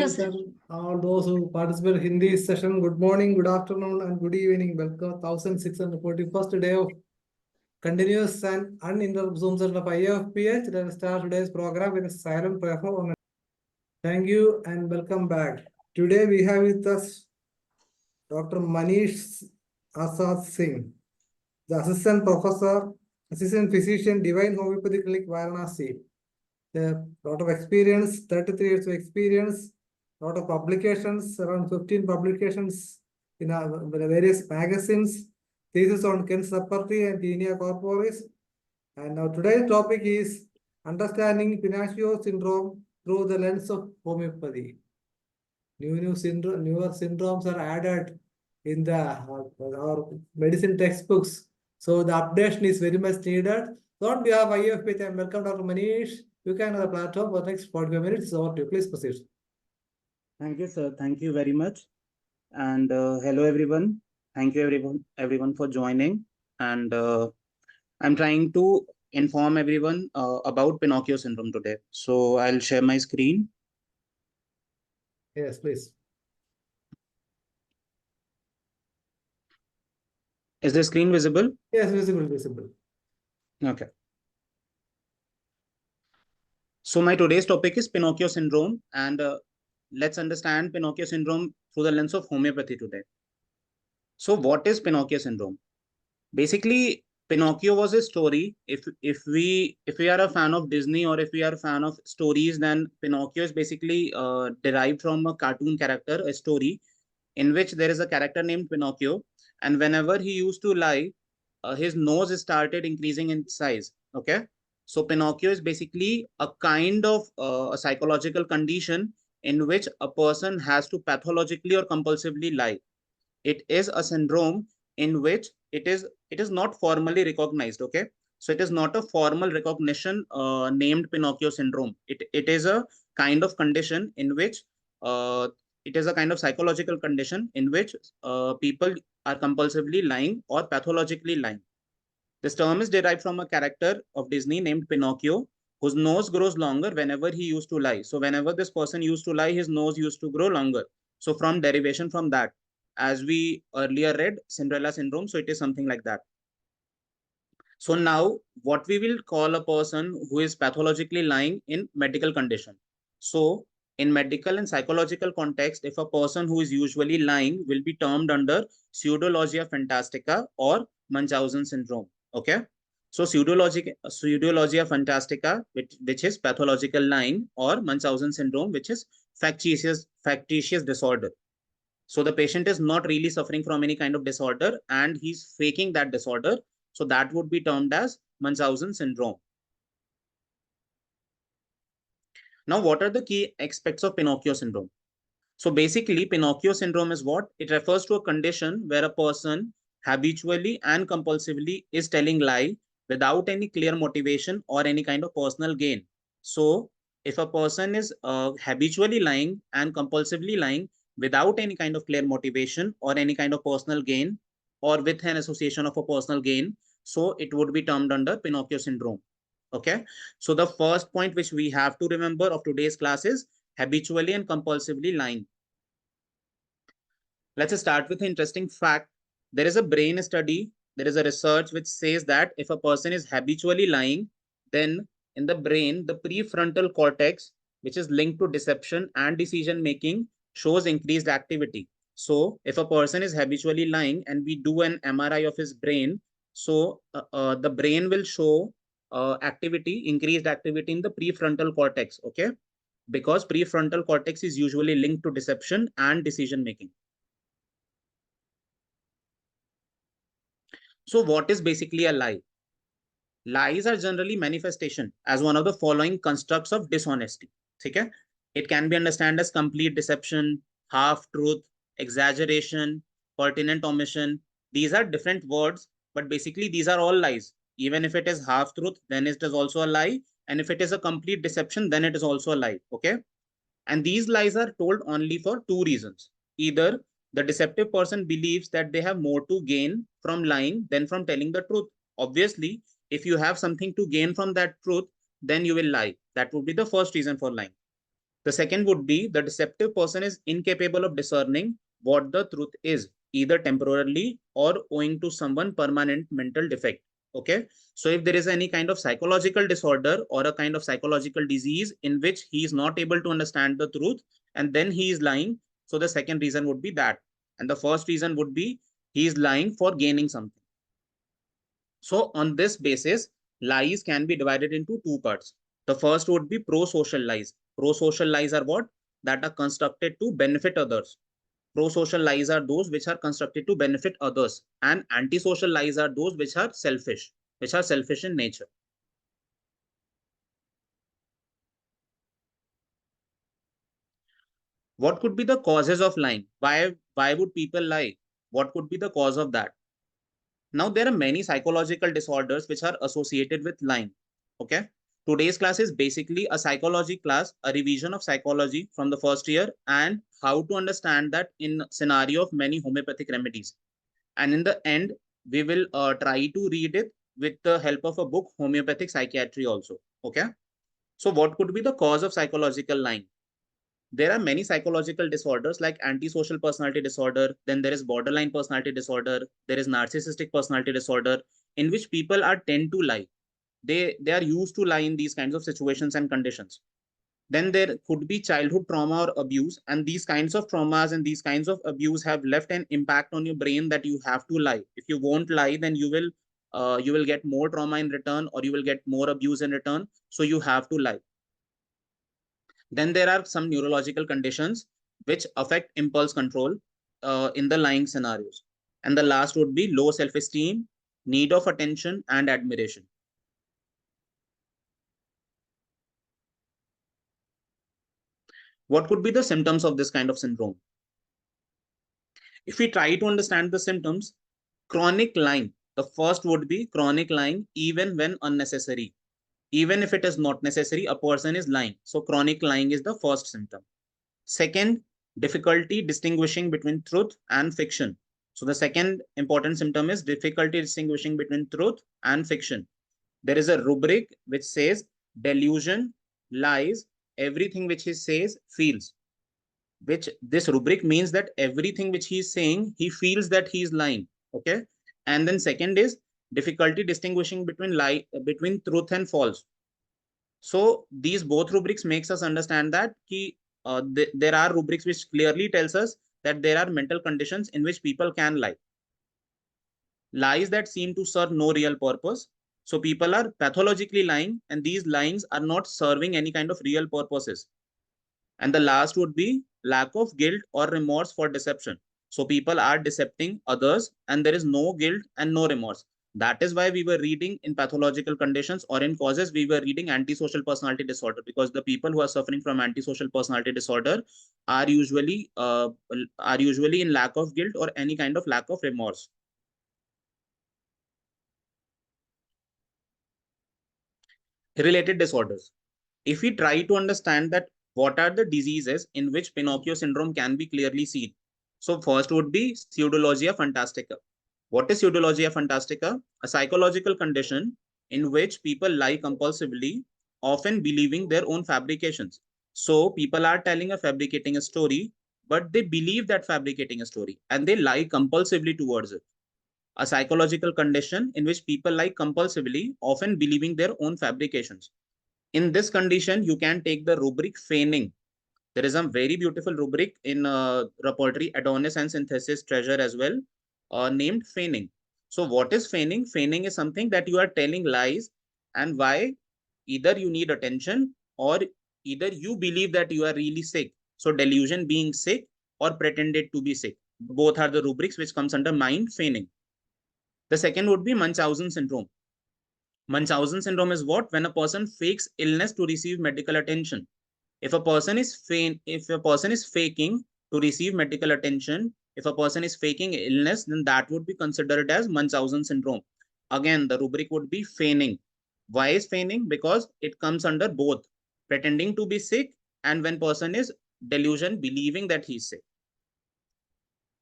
Yes, sir. and all those who participate in this session, good morning, good afternoon, and good evening. Welcome 1641st day of continuous and uninterrupted Zoom session of IFPH. Let us start today's program with a silent prayer. Thank you and welcome back. Today we have with us Dr. Manish Azad Singh, the Assistant Professor, Assistant Physician, Divine Homeopathy Clinic, Varanasi. A lot of experience, 33 years of experience, lot of publications, around 15 publications in various magazines, thesis on Kensaparty and Tinea corporis. And now today's topic is understanding PINOCCIO syndrome through the lens of homeopathy. Newer syndromes are added in the our medicine textbooks. So the updation is very much needed. So on behalf of IFPH, I welcome Dr. Manish. You can have the platform for the next 45 minutes. So please proceed. Thank you, sir. Thank you very much. And hello, everyone. Thank you, everyone for joining. And I'm trying to inform everyone about Pinocchio syndrome today. So I'll share my screen. Yes, please. Is the screen visible? Yes, visible. Okay. So my today's topic is Pinocchio syndrome, and let's understand Pinocchio syndrome through the lens of homeopathy today. So what is Pinocchio syndrome? Basically, Pinocchio was a story. If we are a fan of Disney, or if we are a fan of stories, then Pinocchio is basically derived from a cartoon character, a story in which there is a character named Pinocchio, and whenever he used to lie, his nose started increasing in size. Okay, so Pinocchio is basically a kind of a psychological condition in which a person has to pathologically or compulsively lie. It is a syndrome in which it is not formally recognized. Okay, so it is not a formal recognition named Pinocchio syndrome. It is a kind of condition in which it is a kind of psychological condition in which people are compulsively lying or pathologically lying. This term is derived from a character of Disney named Pinocchio, whose nose grows longer whenever he used to lie. So whenever this person used to lie, his nose used to grow longer. So from derivation from that, as we earlier read Cinderella syndrome, so it is something like that. So now what we will call a person who is pathologically lying in medical condition. So in medical and psychological context, if a person who is usually lying will be termed under pseudologia fantastica or Munchausen syndrome. Okay, so pseudologia fantastica, which is pathological lying, or Munchausen syndrome, which is factitious disorder. So the patient is not really suffering from any kind of disorder and he's faking that disorder. So that would be termed as Munchausen syndrome. Now, what are the key aspects of Pinocchio syndrome? So basically, Pinocchio syndrome is what? It refers to a condition where a person habitually and compulsively is telling lie without any clear motivation or any kind of personal gain. So if a person is habitually lying and compulsively lying without any kind of clear motivation or any kind of personal gain, or with an association of a personal gain, so it would be termed under Pinocchio syndrome. Okay, so the first point which we have to remember of today's class is habitually and compulsively lying. Let's start with an interesting fact. There is a brain study, there is a research which says that if a person is habitually lying, then in the brain, the prefrontal cortex, which is linked to deception and decision making, shows increased activity. So if a person is habitually lying and we do an MRI of his brain, so the brain will show increased activity in the prefrontal cortex. Okay, because prefrontal cortex is usually linked to deception and decision making. So what is basically a lie? Lies are generally manifestation as one of the following constructs of dishonesty. Okay? It can be understood as complete deception, half-truth, exaggeration, pertinent omission. These are different words, but basically these are all lies. Even if it is half-truth, then it is also a lie. And if it is a complete deception, then it is also a lie. Okay? And these lies are told only for two reasons. Either the deceptive person believes that they have more to gain from lying than from telling the truth. Obviously, if you have something to gain from that truth, then you will lie. That would be the first reason for lying. The second would be the deceptive person is incapable of discerning what the truth is, either temporarily or owing to someone permanent mental defect. Okay. So if there is any kind of psychological disorder or a kind of psychological disease in which he is not able to understand the truth and then he is lying. So the second reason would be that. And the first reason would be he is lying for gaining something. So on this basis, lies can be divided into two parts. The first would be pro-social lies. Pro-social lies are what? That are constructed to benefit others. Pro-social lies are those which are constructed to benefit others. And anti-social lies are those which are selfish in nature. What could be the causes of lying? Why would people lie? What could be the cause of that? Now, there are many psychological disorders which are associated with lying. Okay. Today's class is basically a psychology class, a revision of psychology from the first year and how to understand that in scenario of many homeopathic remedies. And in the end, we will try to read it with the help of a book, Homeopathic Psychiatry also. Okay. So what could be the cause of psychological lying? There are many psychological disorders like antisocial personality disorder. Then there is borderline personality disorder. There is narcissistic personality disorder in which people are tend to lie. They are used to lie in these kinds of situations and conditions. Then there could be childhood trauma or abuse. And these kinds of traumas and these kinds of abuse have left an impact on your brain that you have to lie. If you won't lie, then you will get more trauma in return or you will get more abuse in return. So you have to lie. Then there are some neurological conditions which affect impulse control in the lying scenarios. And the last would be low self-esteem, need of attention, and admiration. What could be the symptoms of this kind of syndrome? If we try to understand the symptoms, chronic lying, the first would be chronic lying, even when unnecessary. Even if it is not necessary, a person is lying. So chronic lying is the first symptom. Second, difficulty distinguishing between truth and fiction. So the second important symptom is difficulty distinguishing between truth and fiction. There is a rubric which says delusion, lies, everything which he says, feels. Which this rubric means that everything which he is saying, he feels that he is lying. Okay. And then second is difficulty distinguishing between truth and false. So these both rubrics makes us understand that there are rubrics which clearly tells us that there are mental conditions in which people can lie. Lies that seem to serve no real purpose. So people are pathologically lying and these lyings are not serving any kind of real purposes. And the last would be lack of guilt or remorse for deception. So people are decepting others and there is no guilt and no remorse. That is why we were reading in pathological conditions or in causes, we were reading antisocial personality disorder, because the people who are suffering from antisocial personality disorder are usually in lack of guilt or any kind of lack of remorse. Related disorders. If we try to understand that what are the diseases in which Pinocchio syndrome can be clearly seen. So first would be pseudologia fantastica. What is pseudologia fantastica? A psychological condition in which people lie compulsively, often believing their own fabrications. So people are fabricating a story, but they believe that fabricating a story and they lie compulsively towards it. A psychological condition in which people lie compulsively, often believing their own fabrications. In this condition, you can take the rubric feigning. There is a very beautiful rubric in repertory Adonis and Synthesis Treasure as well, named feigning. So what is feigning? Feigning is something that you are telling lies, and why? Either you need attention or either you believe that you are really sick. So delusion, being sick, or pretended to be sick. Both are the rubrics which comes under mind feigning. The second would be Munchausen syndrome. Munchausen syndrome is what? When a person fakes illness to receive medical attention. If a person is faking to receive medical attention, if a person is faking illness, then that would be considered as Munchausen syndrome. Again, the rubric would be feigning. Why is feigning? Because it comes under both pretending to be sick and when person is delusion, believing that he is sick.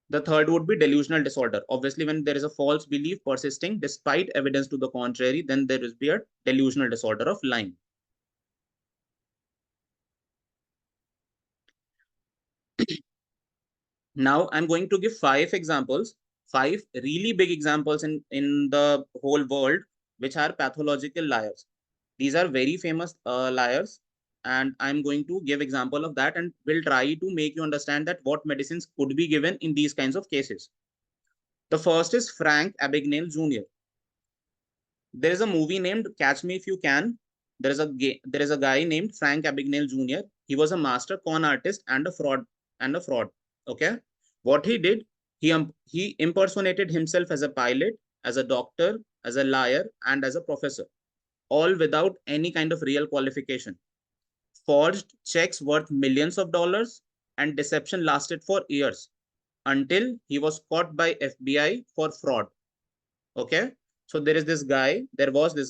The third would be delusional disorder. Obviously, when there is a false belief persisting despite evidence to the contrary, then there is a delusional disorder of lying. Now I'm going to give 5 examples, 5 really big examples in the whole world, which are pathological liars. These are very famous liars, and I'm going to give example of that, and will try to make you understand that what medicines could be given in these kinds of cases. The first is Frank Abagnale Jr. There is a movie named Catch Me If You Can. There is a guy named Frank Abagnale Jr. He was a master con artist and a fraud. Okay, what he did, he impersonated himself as a pilot, as a doctor, as a liar, and as a professor, all without any kind of real qualification. Forged checks worth millions of dollars, and deception lasted for years until he was caught by FBI for fraud. Okay, so there was this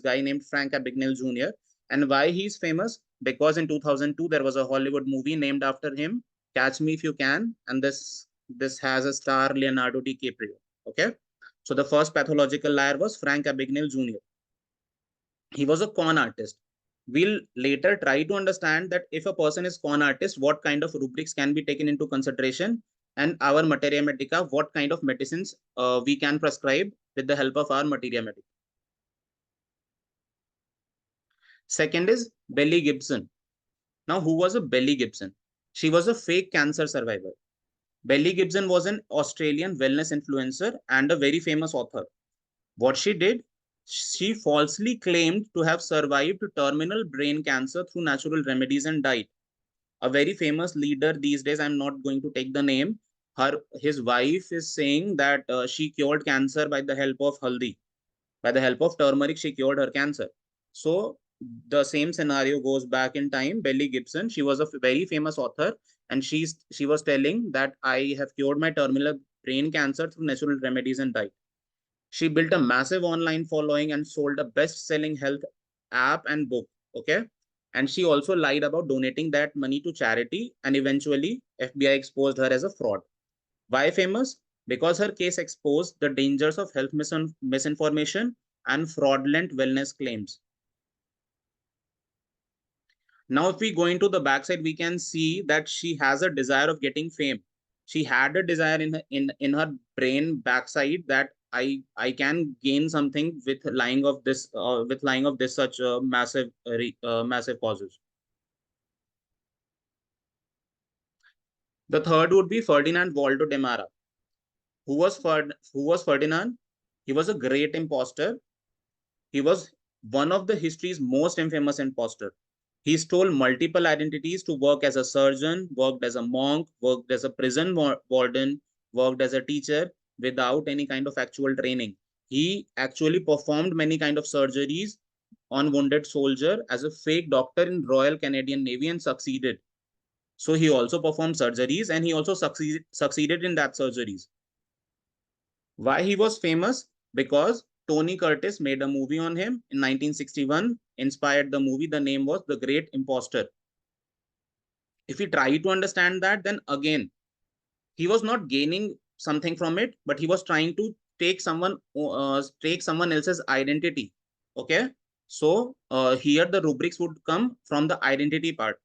guy named Frank Abagnale Jr. And why he's famous? Because in 2002 there was a Hollywood movie named after him, Catch Me If You Can, and this has a star Leonardo DiCaprio. Okay, so the first pathological liar was Frank Abagnale Jr. He was a con artist. We'll later try to understand that if a person is con artist, what kind of rubrics can be taken into consideration, and our materia medica, what kind of medicines we can prescribe with the help of our materia medica. Second is Belly Gibson. Now, who was a Belly Gibson? She was a fake cancer survivor. Belly Gibson was an Australian wellness influencer and a very famous author. What she did, she falsely claimed to have survived terminal brain cancer through natural remedies and died. A very famous leader these days, I'm not going to take the name, his wife is saying that she cured cancer by the help of haldi, by the help of turmeric, she cured her cancer. So the same scenario goes back in time. Belly Gibson, she was a very famous author, and she was telling that I have cured my terminal brain cancer through natural remedies and died. She built a massive online following and sold a best-selling health app and book. Okay. And she also lied about donating that money to charity. And eventually, FBI exposed her as a fraud. Why famous? Because her case exposed the dangers of health misinformation and fraudulent wellness claims. Now, if we go into the backside, we can see that she has a desire of getting fame. She had a desire in her brain backside that I can gain something with lying of this such massive causes. The third would be Ferdinand Waldo de Mara. Who was Ferdinand? He was a great imposter. He was one of the history's most infamous imposter. He stole multiple identities to work as a surgeon, worked as a monk, worked as a prison warden, worked as a teacher without any kind of actual training. He actually performed many kind of surgeries on wounded soldier as a fake doctor in Royal Canadian Navy and succeeded. So he also performed surgeries and he also succeeded in that surgeries. Why he was famous? Because Tony Curtis made a movie on him in 1961, inspired the movie. The name was The Great Imposter. If we try to understand that, then again, he was not gaining something from it, but he was trying to take someone else's identity. Okay. So here the rubrics would come from the identity part.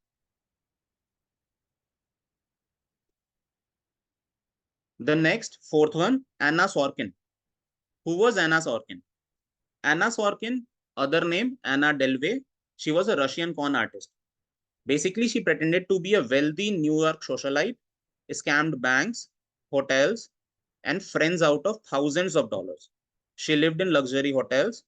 The next, fourth one, Anna Sorkin. Who was Anna Sorkin? Anna Sorkin, other name Anna Delvey, she was a Russian con artist. Basically, she pretended to be a wealthy New York socialite, scammed banks, hotels, and friends out of thousands of dollars. She lived in luxury hotels,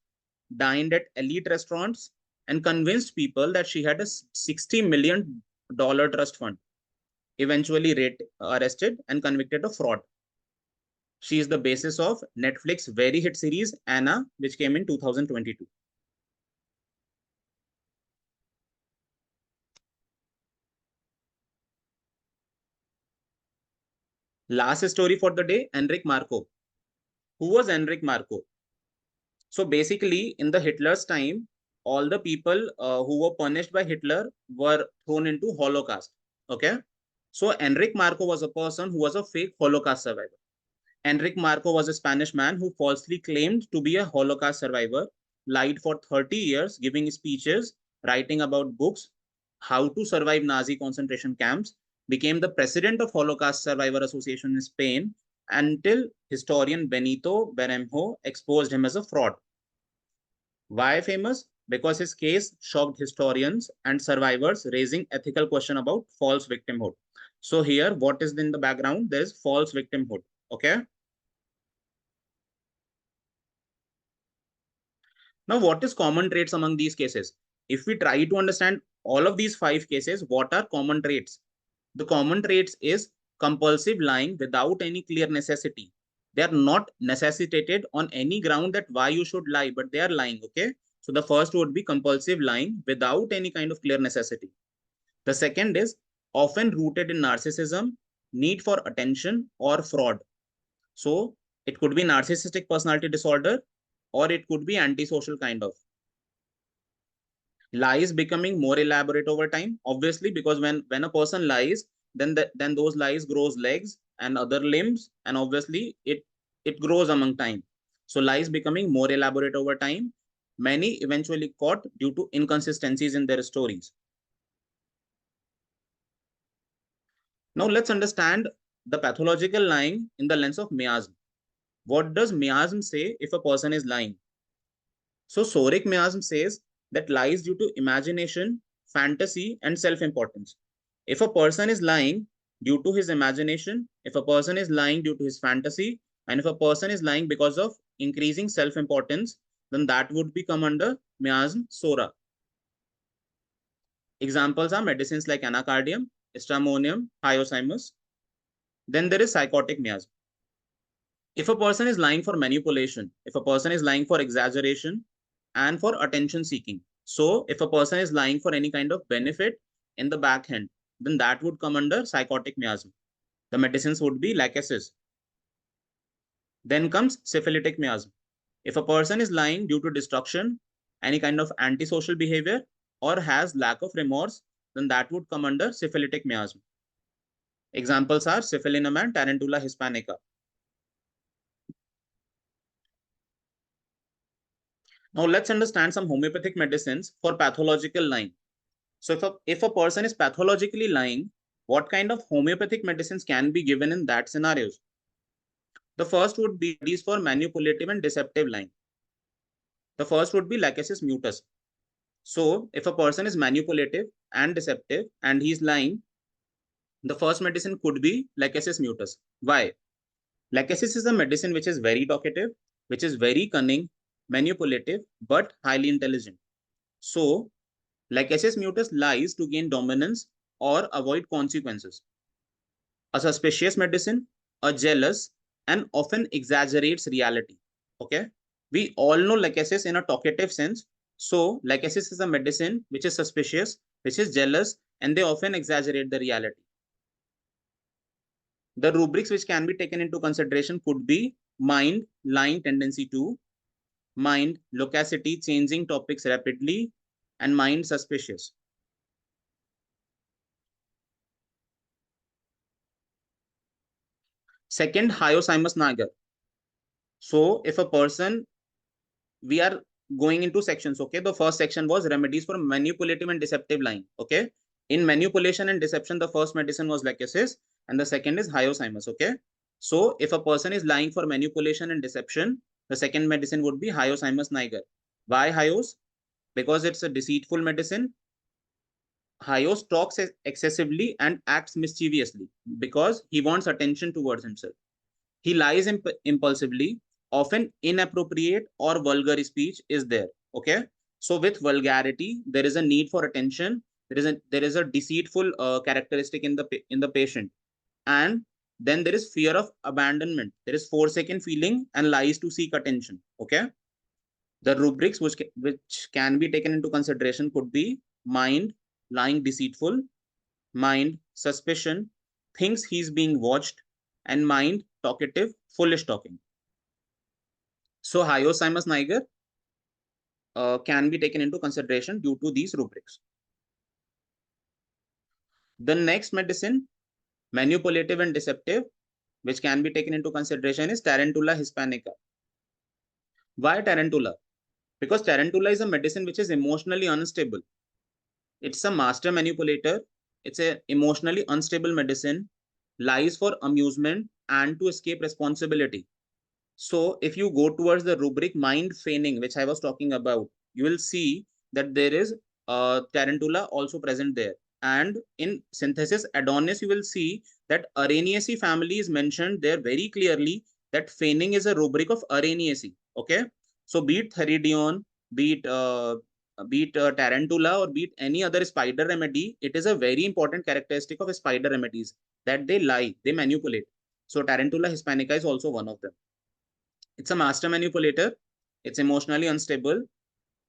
dined at elite restaurants, and convinced people that she had a $60 million trust fund. Eventually arrested and convicted of fraud. She is the basis of Netflix very hit series Anna, which came in 2022. Last story for the day, Enric Marco. Who was Enric Marco? So basically, in the Hitler's time, all the people who were punished by Hitler were thrown into Holocaust. Okay. So Enric Marco was a person who was a fake Holocaust survivor. Enric Marco was a Spanish man who falsely claimed to be a Holocaust survivor, lied for 30 years, giving speeches, writing about books, how to survive Nazi concentration camps, became the president of Holocaust Survivor Association in Spain until historian Benito Bermejo exposed him as a fraud. Why famous? Because his case shocked historians and survivors, raising ethical question about false victimhood. So here, what is in the background? There is false victimhood. Okay. Now, what is common traits among these cases? If we try to understand all of these 5 cases, what are common traits? The common traits is compulsive lying without any clear necessity. They are not necessitated on any ground that why you should lie, but they are lying. Okay. So the first would be compulsive lying without any kind of clear necessity. The second is often rooted in narcissism, need for attention, or fraud. So it could be narcissistic personality disorder, or it could be antisocial kind of. Lies becoming more elaborate over time, obviously, because when a person lies, then those lies grows legs and other limbs, and obviously it grows among time. So lies becoming more elaborate over time, many eventually caught due to inconsistencies in their stories. Now let's understand the pathological lying in the lens of miasm. What does miasm say if a person is lying? So Soric miasm says that lies due to imagination, fantasy, and self-importance. If a person is lying due to his imagination, if a person is lying due to his fantasy, and if a person is lying because of increasing self-importance, then that would become under miasm sora. Examples are medicines like anacardium, stramonium, hyoscyamus. Then there is psychotic miasm. If a person is lying for manipulation, if a person is lying for exaggeration and for attention seeking. So if a person is lying for any kind of benefit in the back end, then that would come under psychotic miasm. The medicines would be lachesis. Then comes syphilitic miasm. If a person is lying due to destruction, any kind of antisocial behavior, or has lack of remorse, then that would come under syphilitic miasm. Examples are syphilinum and Tarantula hispanica. Now let's understand some homeopathic medicines for pathological lying. So if a person is pathologically lying, what kind of homeopathic medicines can be given in that scenarios? The first would be these for manipulative and deceptive lying. The first would be lachesis mutus. So if a person is manipulative and deceptive and he's lying, the first medicine could be lachesis mutus. Why? Lachesis is a medicine which is very talkative, which is very cunning, manipulative, but highly intelligent. So lachesis mutus lies to gain dominance or avoid consequences. A suspicious medicine, a jealous, and often exaggerates reality. Okay. We all know lachesis in a talkative sense. So lachesis is a medicine which is suspicious, which is jealous, and they often exaggerate the reality. The rubrics which can be taken into consideration could be mind, lying tendency to, mind, loquacity, changing topics rapidly, and mind, suspicious. Second, hyoscyamus niger. So if a person, we are going into sections. Okay. The first section was remedies for manipulative and deceptive lying. Okay. In manipulation and deception, the first medicine was lachesis and the second is hyoscyamus. Okay. So if a person is lying for manipulation and deception, the second medicine would be hyoscyamus niger. Why hyos? Because it's a deceitful medicine. Hyos talks excessively and acts mischievously because he wants attention towards himself. He lies impulsively, often inappropriate or vulgar speech is there. Okay. So with vulgarity, there is a need for attention. There is a deceitful characteristic in the patient. And then there is fear of abandonment. There is forsaken feeling and lies to seek attention. Okay. The rubrics which can be taken into consideration could be mind, lying deceitful, mind, suspicion, thinks he's being watched, and mind, talkative, foolish talking. So hyoscyamus niger can be taken into consideration due to these rubrics. The next medicine, manipulative and deceptive, which can be taken into consideration is Tarantula hispanica. Why Tarantula? Because Tarantula is a medicine which is emotionally unstable. It's a master manipulator It's a emotionally unstable medicine, lies for amusement and to escape responsibility. So if you go towards the rubric mind feigning, which I was talking about, you will see that there is tarantula also present there. And in synthesis Adonis, you will see that Araneaceae family is mentioned there very clearly, that feigning is a rubric of Araneaceae. Okay. So be it Theridion, be it tarantula, or be it any other spider remedy, it is a very important characteristic of spider remedies that they lie, they manipulate. So Tarantula hispanica is also one of them. It's a master manipulator. It's emotionally unstable.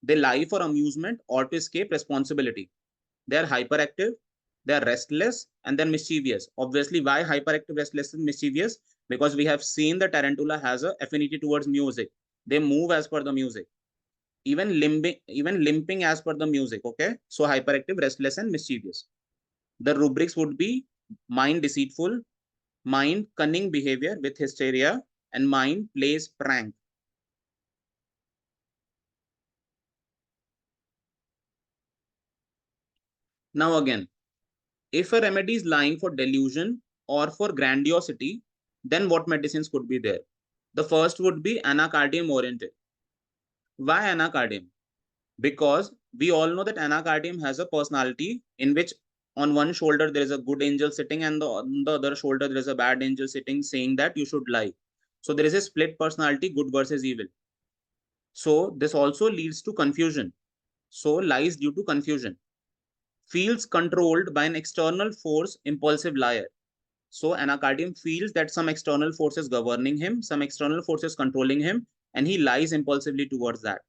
They lie for amusement or to escape responsibility. They are hyperactive. They are restless and they're mischievous. Obviously, why hyperactive, restless, and mischievous? Because we have seen the tarantula has an affinity towards music. They move as per the music. Even limping as per the music. Okay. So hyperactive, restless, and mischievous. The rubrics would be mind deceitful, mind cunning behavior with hysteria, and mind plays prank. Now again, if a remedy is lying for delusion or for grandiosity, then what medicines could be there? The first would be anacardium oriented. Why anacardium? Because we all know that anacardium has a personality in which on one shoulder there is a good angel sitting and on the other shoulder there is a bad angel sitting saying that you should lie. So there is a split personality, good versus evil. So this also leads to confusion. So lies due to confusion. Feels controlled by an external force, impulsive liar. So anacardium feels that some external force is governing him, some external force is controlling him, and he lies impulsively towards that.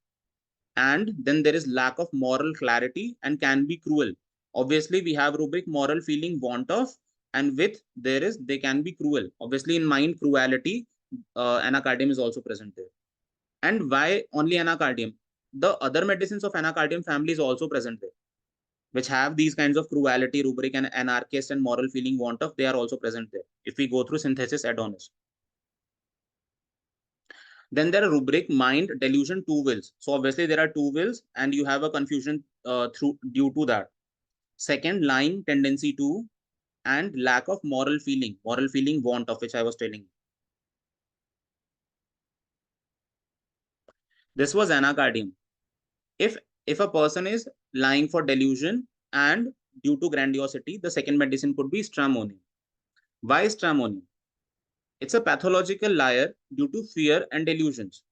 And then there is lack of moral clarity and can be cruel. Obviously, we have rubric moral feeling want of, and with they can be cruel. Obviously, in mind cruelty, anacardium is also present there. And why only anacardium? The other medicines of anacardium family is also present there, which have these kinds of cruelty, rubric, and anarchist and moral feeling want of, they are also present there. If we go through synthesis Adonis. Then there are rubric mind delusion two wills. So obviously there are two wills and you have a confusion due to that. Second, lying tendency to, and lack of moral feeling want of, which I was telling you. This was anacardium. If a person is lying for delusion and due to grandiosity, the second medicine could be stramonium. Why stramonium? It's a pathological liar due to fear and delusions.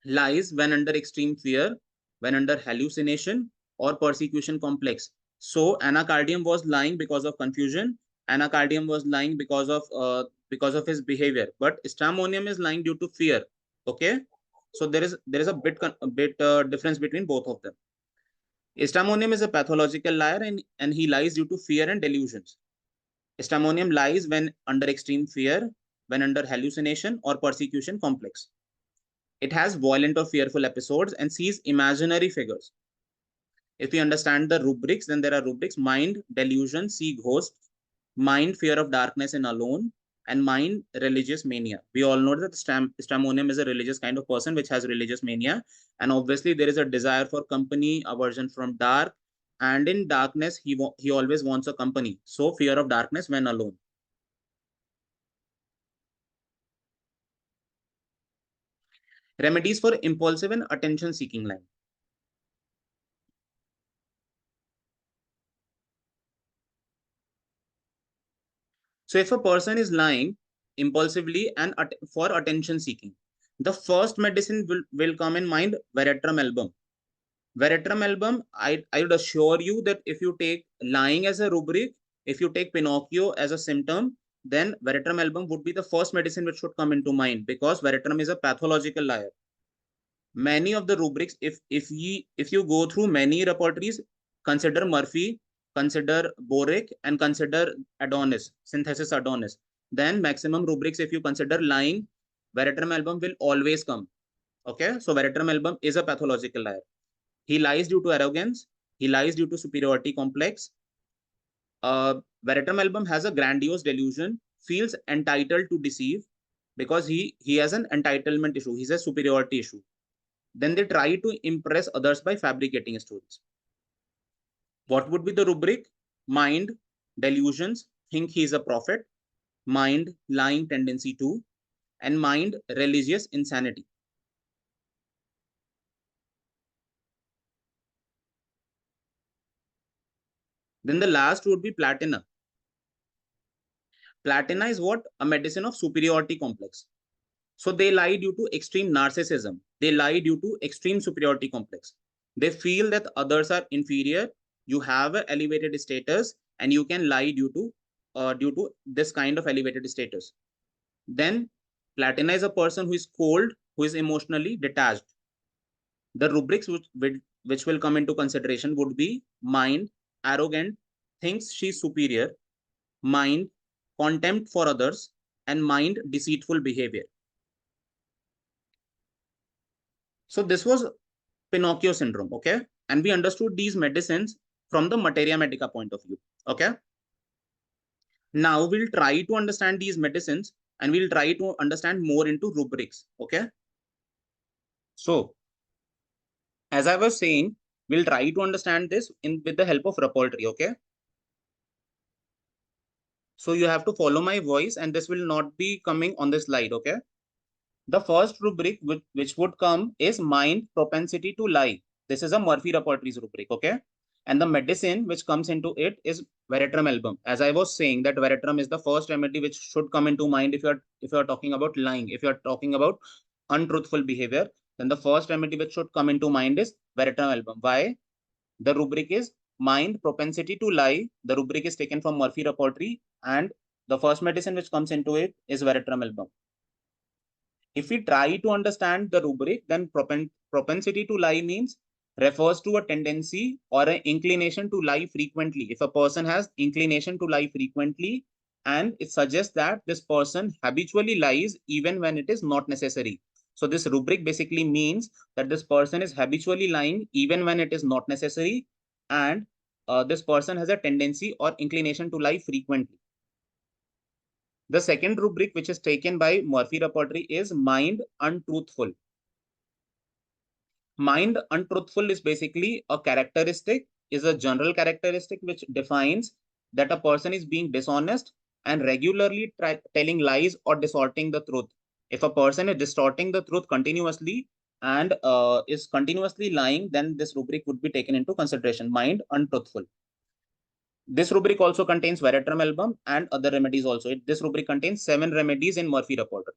Lies when under extreme fear, when under hallucination or persecution complex. So anacardium was lying because of confusion. Anacardium was lying because of his behavior. But stramonium is lying due to fear. Okay, so there is a bit difference between both of them. Stramonium is a pathological liar and he lies due to fear and delusions. Stramonium lies when under extreme fear, when under hallucination or persecution complex. It has violent or fearful episodes and sees imaginary figures. If we understand the rubrics, then there are rubrics: mind, delusion, see ghosts, mind, fear of darkness and alone, and mind, religious mania. We all know that Stramonium is a religious kind of person which has religious mania. And obviously there is a desire for company, aversion from dark. And in darkness, he always wants a company. So fear of darkness when alone. Remedies for impulsive and attention-seeking lying. So if a person is lying impulsively and for attention-seeking, the first medicine will come in mind, veratrum album. Veratrum album, I would assure you that if you take lying as a rubric, if you take Pinocchio as a symptom, then veratrum album would be the first medicine which should come into mind, because veratrum is a pathological liar. Many of the rubrics, if you go through many repertories, consider Murphy, consider Boric, and consider Adonis, synthesis Adonis, then maximum rubrics, if you consider lying, veratrum album will always come. Okay, so veratrum album is a pathological liar. He lies due to arrogance. He lies due to superiority complex. Veratrum album has a grandiose delusion, feels entitled to deceive because he has an entitlement issue. He's a superiority issue. Then they try to impress others by fabricating stories. What would be the rubric? mind, delusions, think he is a prophet, mind, lying tendency to, and mind, religious insanity. Then the last would be platina. Platina is what? A medicine of superiority complex. So they lie due to extreme narcissism. They lie due to extreme superiority complex. They feel that others are inferior. You have an elevated status, and you can lie due to this kind of elevated status. Then platina is a person who is cold, who is emotionally detached. The rubrics which will come into consideration would be mind, arrogant, thinks she's superior, mind, contempt for others, and mind, deceitful behavior. So this was Pinocchio syndrome, okay? And we understood these medicines from the materia medica point of view, okay? Now we'll try to understand these medicines and we'll try to understand more into rubrics, okay? So, as I was saying, we'll try to understand this with the help of repertory, okay? So you have to follow my voice and this will not be coming on the slide, okay? The first rubric which would come is mind, propensity to lie. This is a Murphy repertories rubric, okay? And the medicine which comes into it is veratrum album. As I was saying, that veratrum is the first remedy which should come into mind if you're talking about lying, if you're talking about untruthful behavior, then the first remedy which should come into mind is veratrum album. Why? The rubric is mind, propensity to lie. The rubric is taken from Murphy repertory, and the first medicine which comes into it is veratrum album. If we try to understand the rubric, then propensity to lie means refers to a tendency or an inclination to lie frequently. If a person has inclination to lie frequently, and it suggests that this person habitually lies even when it is not necessary. So this rubric basically means that this person is habitually lying even when it is not necessary, and this person has a tendency or inclination to lie frequently. The second rubric, which is taken by Murphy repertory, is mind untruthful. Mind untruthful is basically a characteristic, is a general characteristic which defines that a person is being dishonest and regularly telling lies or distorting the truth. If a person is distorting the truth continuously and is continuously lying, then this rubric would be taken into consideration, mind untruthful. This rubric also contains veratrum album and other remedies also. This rubric contains 7 remedies in Murphy repertory.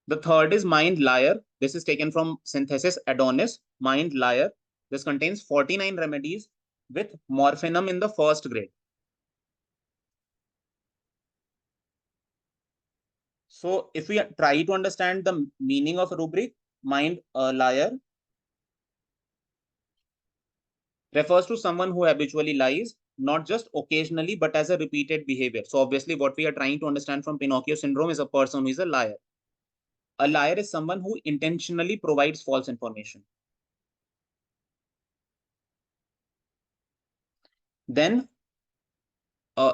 The third is mind liar. This is taken from synthesis Adonis, mind liar. This contains 49 remedies with morphinum in the first grade. So if we try to understand the meaning of rubric, mind liar refers to someone who habitually lies, not just occasionally, but as a repeated behavior. So obviously what we are trying to understand from Pinocchio syndrome is a person who is a liar. A liar is someone who intentionally provides false information. Then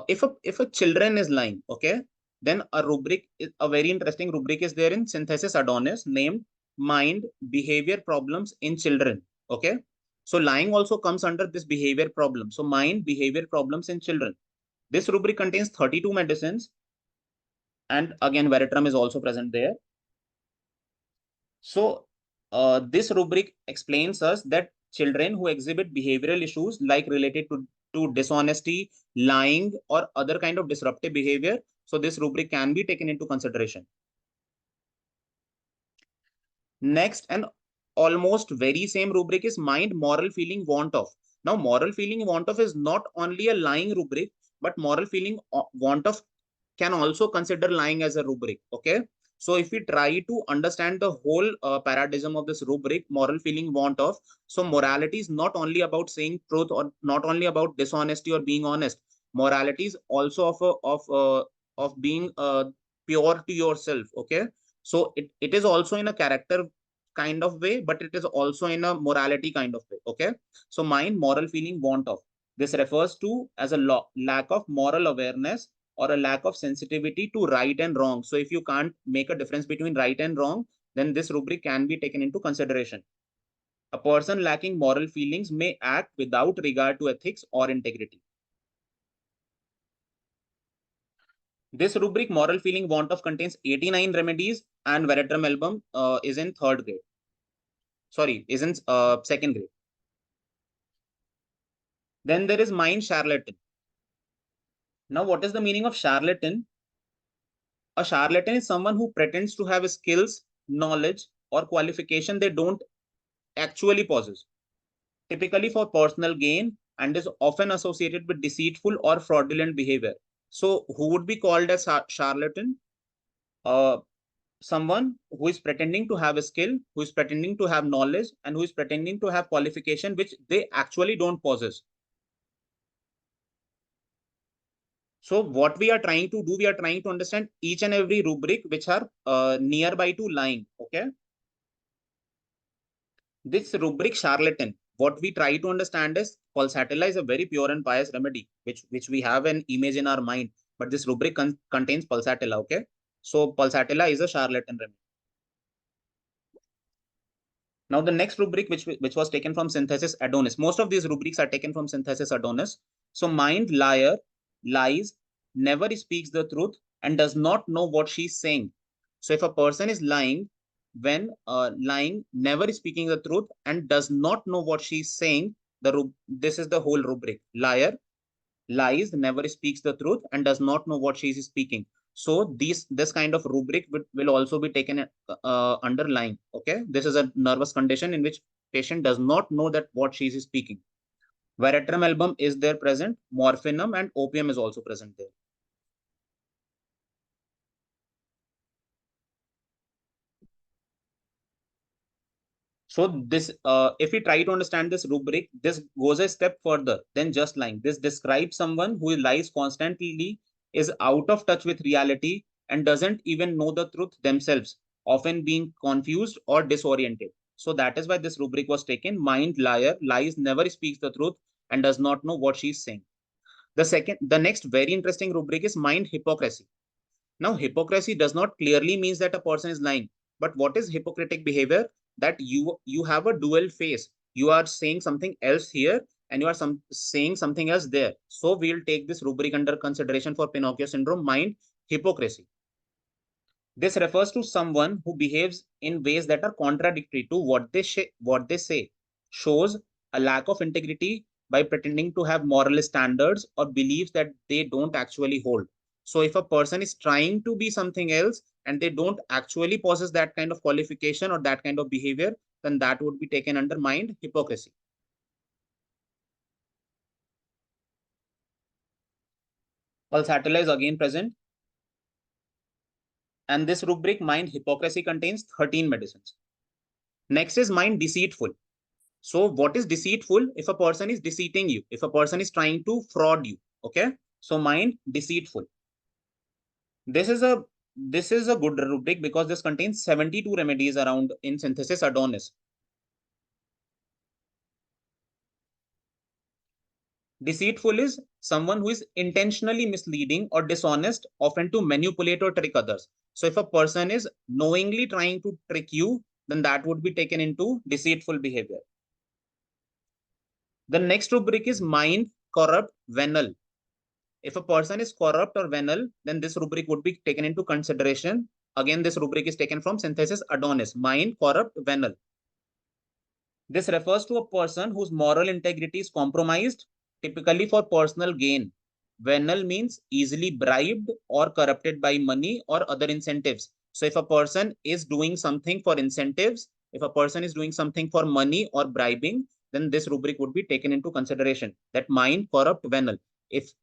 if a children is lying, okay, then a rubric is a very interesting rubric is there in synthesis Adonis named mind behavior problems in children, okay. So lying also comes under this behavior problem. So mind behavior problems in children. This rubric contains 32 medicines, and again veratrum is also present there. So this rubric explains us that children who exhibit behavioral issues like related to dishonesty, lying, or other kind of disruptive behavior, so this rubric can be taken into consideration. Next, and almost very same rubric is mind, moral feeling, want of. Now, moral feeling, want of is not only a lying rubric, but moral feeling, want of can also consider lying as a rubric, okay. So if we try to understand the whole paradigm of this rubric, moral feeling, want of, so morality is not only about saying truth or not only about dishonesty or being honest. Morality is also of being pure to yourself, okay. So it is also in a character kind of way, but it is also in a morality kind of way, okay. So mind, moral feeling, want of, this refers to as a lack of moral awareness or a lack of sensitivity to right and wrong. So if you can't make a difference between right and wrong, then this rubric can be taken into consideration. A person lacking moral feelings may act without regard to ethics or integrity. This rubric, moral feeling, want of, contains 89 remedies, and veratrum album is in third grade. Sorry, is in second grade. Then there is mind charlatan. Now, what is the meaning of charlatan? A charlatan is someone who pretends to have skills, knowledge, or qualification they don't actually possess, typically for personal gain, and is often associated with deceitful or fraudulent behavior. So, who would be called as charlatan? Someone who is pretending to have a skill, who is pretending to have knowledge, and who is pretending to have qualification which they actually don't possess. So what we are trying to do, we are trying to understand each and every rubric which are nearby to lying. Okay. This rubric charlatan, what we try to understand is pulsatilla is a very pure and pious remedy, which we have an image in our mind, but this rubric contains pulsatilla. Okay. So pulsatilla is a charlatan remedy. Now the next rubric, which was taken from Synthesis Adonis. Most of these rubrics are taken from Synthesis Adonis. So mind liar, lies, never speaks the truth, and does not know what she's saying. So if a person is lying, when lying, never speaking the truth, and does not know what she's saying, this is the whole rubric. Liar, lies, never speaks the truth, and does not know what she is speaking. So this kind of rubric will also be taken under lying. Okay, this is a nervous condition in which patient does not know that what she is speaking. Veratrum album is there present, morphinum and opium is also present there. So this, if we try to understand this rubric, this goes a step further than just lying. This describes someone who lies constantly, is out of touch with reality, and doesn't even know the truth themselves, often being confused or disoriented. So that is why this rubric was taken. Mind liar, lies, never speaks the truth, and does not know what she's saying. The next very interesting rubric is mind hypocrisy. Now, hypocrisy does not clearly means that a person is lying. But what is hypocritic behavior? That you have a dual face. You are saying something else here, and you are saying something else there. So we'll take this rubric under consideration for Pinocchio syndrome, mind hypocrisy. This refers to someone who behaves in ways that are contradictory to what they say, shows a lack of integrity by pretending to have moral standards or beliefs that they don't actually hold. So if a person is trying to be something else and they don't actually possess that kind of qualification or that kind of behavior, then that would be taken under mind hypocrisy. Pulsatilla is again present. And this rubric, mind hypocrisy, contains 13 medicines. Next is mind deceitful. So what is deceitful? If a person is deceiving you, if a person is trying to fraud you, okay? So mind deceitful. This is a good rubric because this contains 72 remedies around in Synthesis Adonis. Deceitful is someone who is intentionally misleading or dishonest, often to manipulate or trick others. So if a person is knowingly trying to trick you, then that would be taken into deceitful behavior. The next rubric is mind corrupt, venal. If a person is corrupt or venal, then this rubric would be taken into consideration. Again, this rubric is taken from Synthesis Adonis, mind corrupt, venal. This refers to a person whose moral integrity is compromised, typically for personal gain. Venal means easily bribed or corrupted by money or other incentives. So if a person is doing something for incentives, if a person is doing something for money or bribing, then this rubric would be taken into consideration, that mind corrupt, venal. If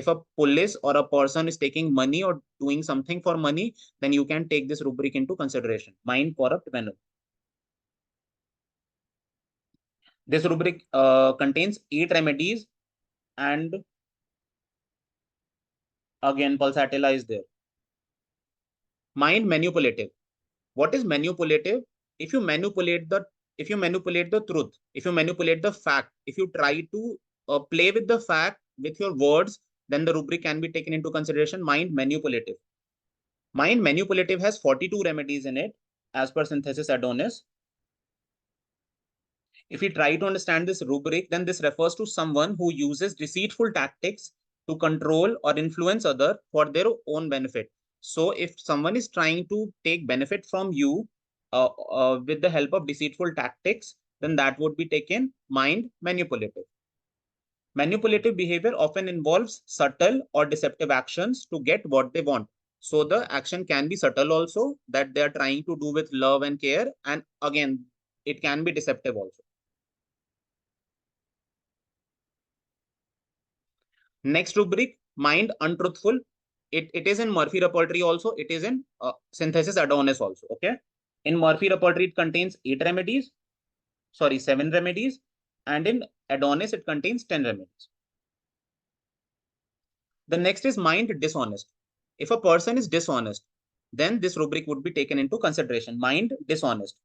a police or a person is taking money or doing something for money, then you can take this rubric into consideration, mind corrupt, venal. This rubric contains 8 remedies, and again pulsatilla is there. Mind manipulative. What is manipulative? If you manipulate the truth, if you manipulate the fact, if you try to play with the fact with your words, then the rubric can be taken into consideration, mind manipulative. Mind manipulative has 42 remedies in it as per Synthesis Adonis. If we try to understand this rubric, then this refers to someone who uses deceitful tactics to control or influence other for their own benefit. So if someone is trying to take benefit from you with the help of deceitful tactics, then that would be taken mind manipulative. Manipulative behavior often involves subtle or deceptive actions to get what they want. So the action can be subtle also, that they are trying to do with love and care. And again, it can be deceptive also. Next rubric, mind untruthful. It is in Murphy repertory also. It is in synthesis Adonis also. Okay. In Murphy repertory, it contains 7 remedies. And in Adonis, it contains 10 remedies. The next is mind dishonest. If a person is dishonest, then this rubric would be taken into consideration. Mind dishonest.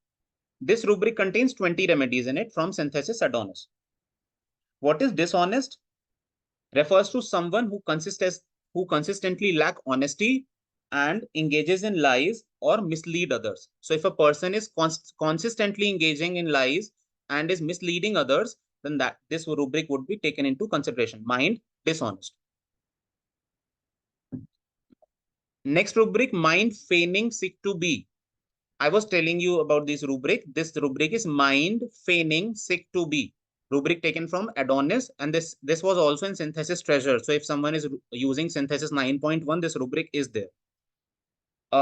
This rubric contains 20 remedies in it from synthesis Adonis. What is dishonest? Refers to someone who consistently lack honesty and engages in lies or mislead others. So if a person is consistently engaging in lies and is misleading others, then this rubric would be taken into consideration. Mind dishonest. Next rubric, mind feigning sick to be. I was telling you about this rubric. This rubric is mind feigning sick to be. Rubric taken from Adonis, and this was also in synthesis treasure. So if someone is using synthesis 9.1, this rubric is there.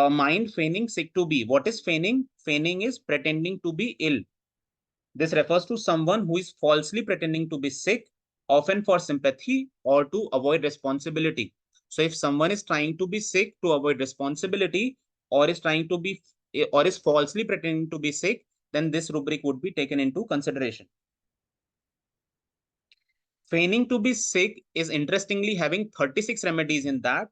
Mind feigning sick to be. What is feigning? Feigning is pretending to be ill. This refers to someone who is falsely pretending to be sick, often for sympathy or to avoid responsibility. So if someone is trying to be sick to avoid responsibility, or is falsely pretending to be sick, then this rubric would be taken into consideration. Feigning to be sick is interestingly having 36 remedies in that,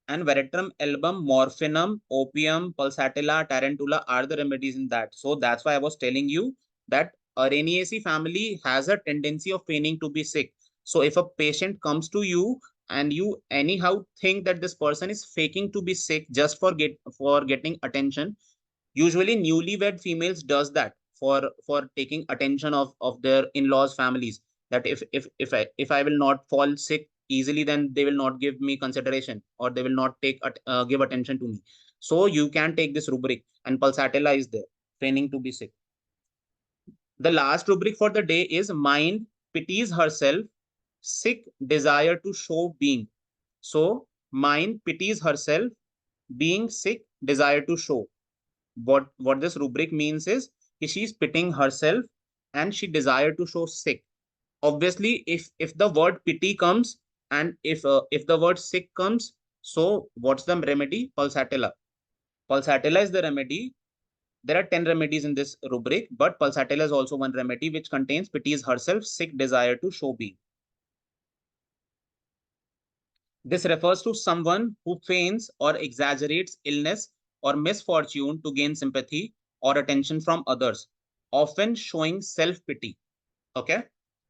and veratrum album, morphinum, opium, pulsatilla, tarantula are the remedies in that. So that's why I was telling you that Araneaceae family has a tendency of feigning to be sick. So if a patient comes to you and you anyhow think that this person is faking to be sick just for getting attention, usually newlywed females does that for taking attention of their in-laws families, that if I will not fall sick easily, then they will not give me consideration, or they will not give attention to me. So you can take this rubric, and pulsatilla is there, feigning to be sick. The last rubric for the day is mind pities herself, sick desire to show being. So mind pities herself, being sick desire to show. What this rubric means is she's pitying herself and she desired to show sick. Obviously, if the word pity comes, and if the word sick comes, so what's the remedy? Pulsatilla. Pulsatilla is the remedy. There are 10 remedies in this rubric, but pulsatilla is also one remedy which contains pities herself, sick desire to show being. This refers to someone who feigns or exaggerates illness or misfortune to gain sympathy or attention from others, often showing self-pity. Okay.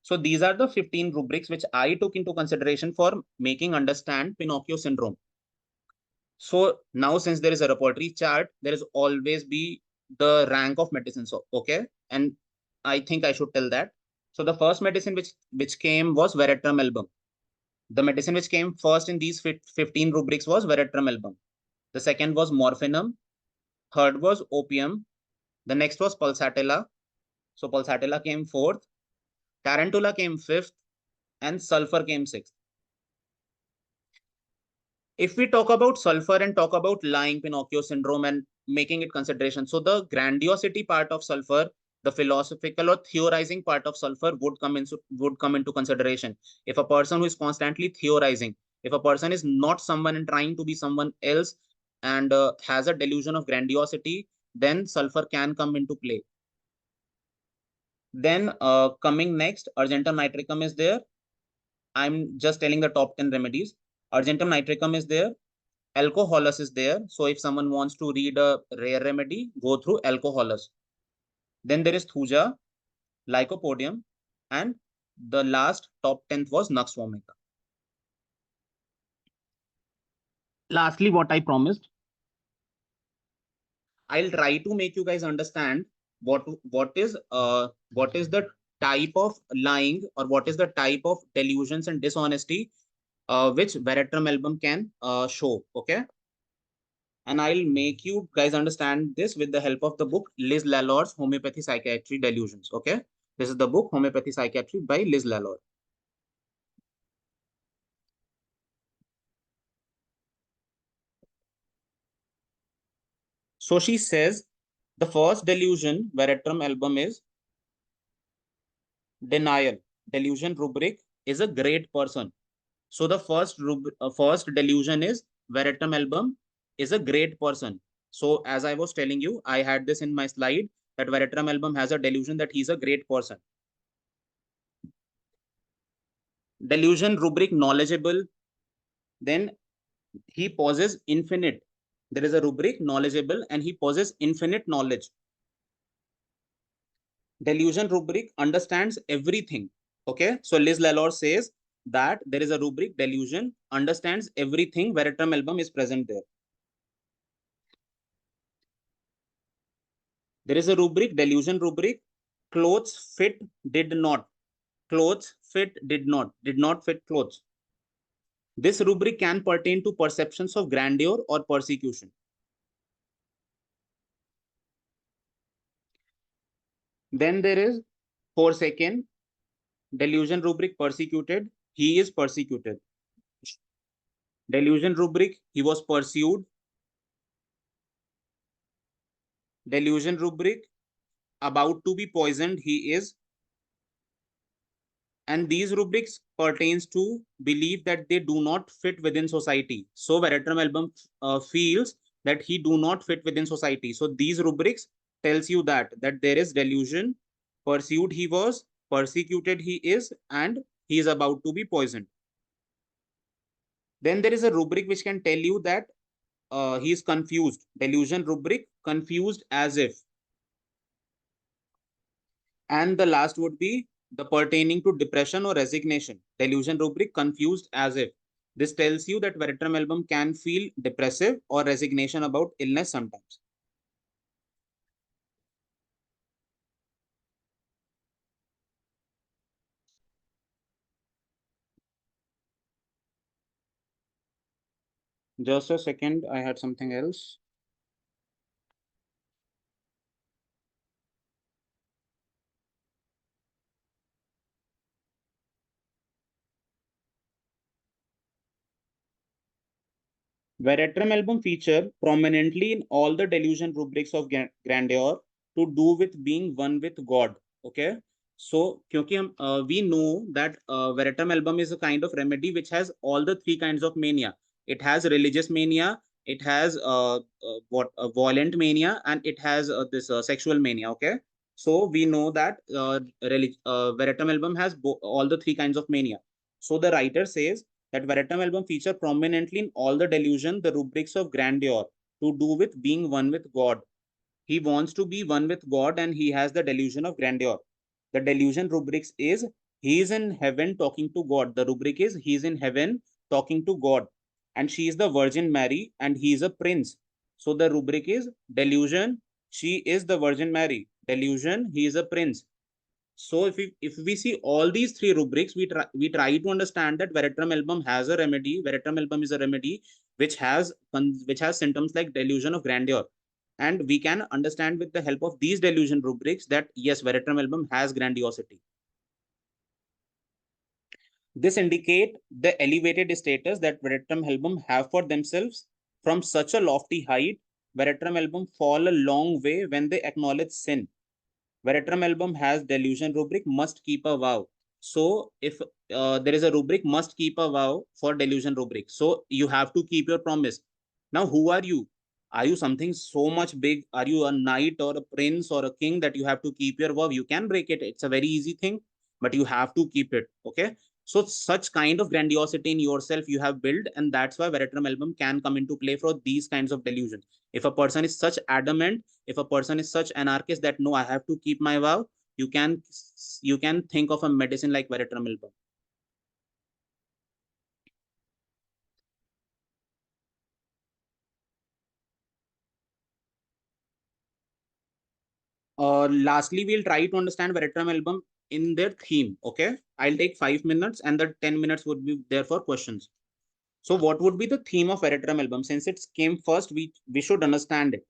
So these are the 15 rubrics which I took into consideration for making understand Pinocchio syndrome. So now, since there is a repertory chart, there is always be the rank of medicine. So, okay. And I think I should tell that. So the first medicine which came was veratrum album. The medicine which came first in these 15 rubrics was veratrum album. The second was morphinum. Third was opium. The next was pulsatilla. So pulsatilla came fourth. Tarantula came fifth. And sulfur came sixth. If we talk about sulfur and talk about lying Pinocchio syndrome and making it consideration, so the grandiosity part of sulfur, the philosophical or theorizing part of sulfur would come into consideration. If a person who is constantly theorizing, if a person is not someone and trying to be someone else, and has a delusion of grandiosity, then sulfur can come into play. Then coming next, argentum nitricum is there. I'm just telling the top 10 remedies. Argentum nitricum is there. Alcoholus is there. So if someone wants to read a rare remedy, go through alcoholus. Then there is thuja, lycopodium, and the last top 10th was nux vomica. Lastly, what I promised, I'll try to make you guys understand what is the type of lying, or what is the type of delusions and dishonesty which veratrum album can show. Okay. And I'll make you guys understand this with the help of the book Liz Lalaure's Homeopathy Psychiatry Delusions. Okay. This is the book Homeopathy Psychiatry by Liz Lalore. So she says the first delusion veratrum album is denial. Delusion rubric is a great person. So the first delusion is veratrum album is a great person. So as I was telling you, I had this in my slide that veratrum album has a delusion that he's a great person. Delusion rubric knowledgeable. Then he possesses infinite. There is a rubric knowledgeable and he possesses infinite knowledge. Delusion rubric understands everything. Okay. So Liz Lalore says that there is a rubric delusion understands everything. Veratrum album is present there. There is a rubric, delusion rubric, clothes fit, did not. Clothes fit, did not fit clothes. This rubric can pertain to perceptions of grandeur or persecution. Then there is forsaken, delusion rubric persecuted, he is persecuted. Delusion rubric, he was pursued. Delusion rubric, about to be poisoned, he is. And these rubrics pertains to belief that they do not fit within society. So veratrum album feels that he do not fit within society. So these rubrics tells you that there is delusion, pursued he was, persecuted he is, and he is about to be poisoned. Then there is a rubric which can tell you that he is confused. Delusion rubric, confused as if. And the last would be the pertaining to depression or resignation. Delusion rubric, confused as if. This tells you that veratrum album can feel depressive or resignation about illness sometimes. Just a second, I had something else. Veratrum album feature prominently in all the delusion rubrics of grandeur to do with being one with God. Okay. So, we know that Veratrum album is a kind of remedy which has all the three kinds of mania. It has religious mania, it has violent mania, and it has this sexual mania. Okay. So we know that Veratrum album has all the three kinds of mania. So the writer says that veratrum album feature prominently in all the delusion, the rubrics of grandeur to do with being one with God. He wants to be one with God and he has the delusion of grandeur. The delusion rubrics is he is in heaven talking to God. The rubric is he is in heaven talking to God. And she is the Virgin Mary and he is a prince. So the rubric is delusion, she is the Virgin Mary. Delusion, he is a prince. So if we see all these three rubrics, we try to understand that veratrum album has a remedy. Veratrum album is a remedy which has symptoms like delusion of grandeur, and we can understand with the help of these delusion rubrics that yes, veratrum album has grandiosity. This indicate the elevated status that veratrum album have for themselves from such a lofty height. Veratrum album fall a long way when they acknowledge sin. Veratrum album has delusion rubric must keep a vow. So if there is a rubric must keep a vow for delusion rubric, so you have to keep your promise. Now, who are you? Are you something so much big? Are you a knight or a prince or a king that you have to keep your vow? You can break it. It's a very easy thing, but you have to keep it. Okay. So such kind of grandiosity in yourself you have built, and that's why veratrum album can come into play for these kinds of delusions. If a person is such adamant, if a person is such anarchist that no, I have to keep my vow, you can think of a medicine like veratrum album. Lastly, we'll try to understand veratrum album in their theme. Okay, I'll take 5 minutes and the 10 minutes would be there for questions. So what would be the theme of Veratrum album? Since it came first, we should understand it.